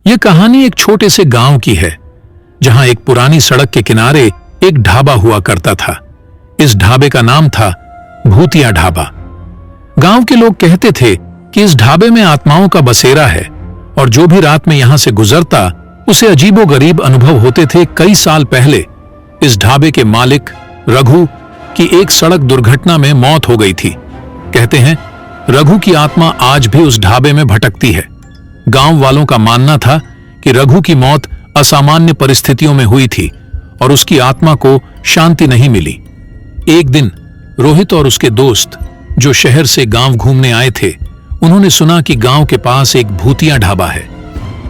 यह कहानी एक छोटे से गांव की है, जहां एक पुरानी सड़क के किनारे एक ढाबा हुआ करता था। इस ढाबे का नाम था भूतिया ढाबा। गांव के लोग कहते थे कि इस ढाबे में आत्माओं का बसेरा है और जो भी रात में यहां से गुजरता उसे अजीबोगरीब अनुभव होते थे। कई साल पहले इस ढाबे के मालिक रघु की एक सड़क दुर्घटना में मौत हो गई थी। कहते हैं रघु की आत्मा आज भी उस ढाबे में भटकती है। गांव वालों का मानना था कि रघु की मौत असामान्य परिस्थितियों में हुई थी और उसकी आत्मा को शांति नहीं मिली। एक दिन रोहित और उसके दोस्त जो शहर से गांव घूमने आए थे, उन्होंने सुना कि गांव के पास एक भूतिया ढाबा है।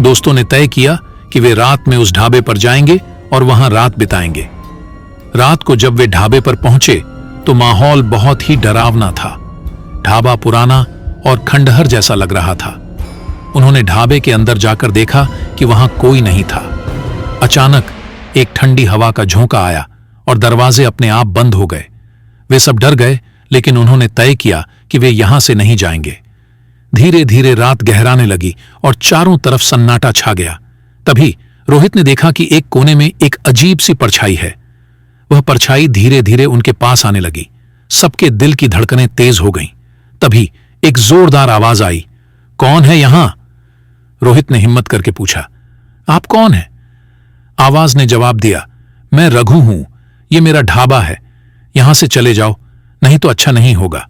दोस्तों ने तय किया कि वे रात में उस ढाबे पर जाएंगे और वहां रात बिताएंगे। रात को जब वे ढाबे पर पहुंचे तो माहौल बहुत ही डरावना था। ढाबा पुराना और खंडहर जैसा लग रहा था। उन्होंने ढाबे के अंदर जाकर देखा कि वहां कोई नहीं था। अचानक एक ठंडी हवा का झोंका आया और दरवाजे अपने आप बंद हो गए। वे सब डर गए, लेकिन उन्होंने तय किया कि वे यहां से नहीं जाएंगे। धीरे धीरे रात गहराने लगी और चारों तरफ सन्नाटा छा गया। तभी रोहित ने देखा कि एक कोने में एक अजीब सी परछाई है। वह परछाई धीरे धीरे उनके पास आने लगी। सबके दिल की धड़कनें तेज हो गईं। तभी एक जोरदार आवाज आई, कौन है यहां? रोहित ने हिम्मत करके पूछा, आप कौन हैं? आवाज ने जवाब दिया, मैं रघु हूं, ये मेरा ढाबा है, यहां से चले जाओ, नहीं तो अच्छा नहीं होगा।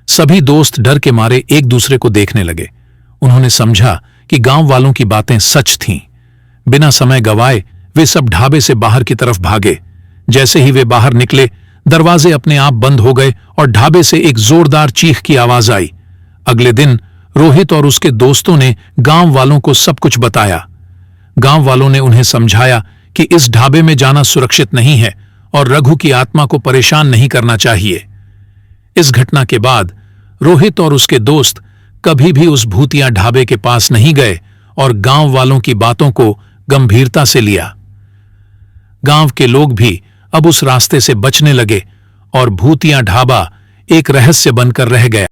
सभी दोस्त डर के मारे एक दूसरे को देखने लगे। उन्होंने समझा कि गांव वालों की बातें सच थीं। बिना समय गवाए वे सब ढाबे से बाहर की तरफ भागे। जैसे ही वे बाहर निकले, दरवाजे अपने आप बंद हो गए और ढाबे से एक जोरदार चीख की आवाज आई। अगले दिन रोहित और उसके दोस्तों ने गांव वालों को सब कुछ बताया। गांव वालों ने उन्हें समझाया कि इस ढाबे में जाना सुरक्षित नहीं है और रघु की आत्मा को परेशान नहीं करना चाहिए। इस घटना के बाद रोहित और उसके दोस्त कभी भी उस भूतिया ढाबे के पास नहीं गए और गांव वालों की बातों को गंभीरता से लिया। गांव के लोग भी अब उस रास्ते से बचने लगे और भूतिया ढाबा एक रहस्य बनकर रह गया।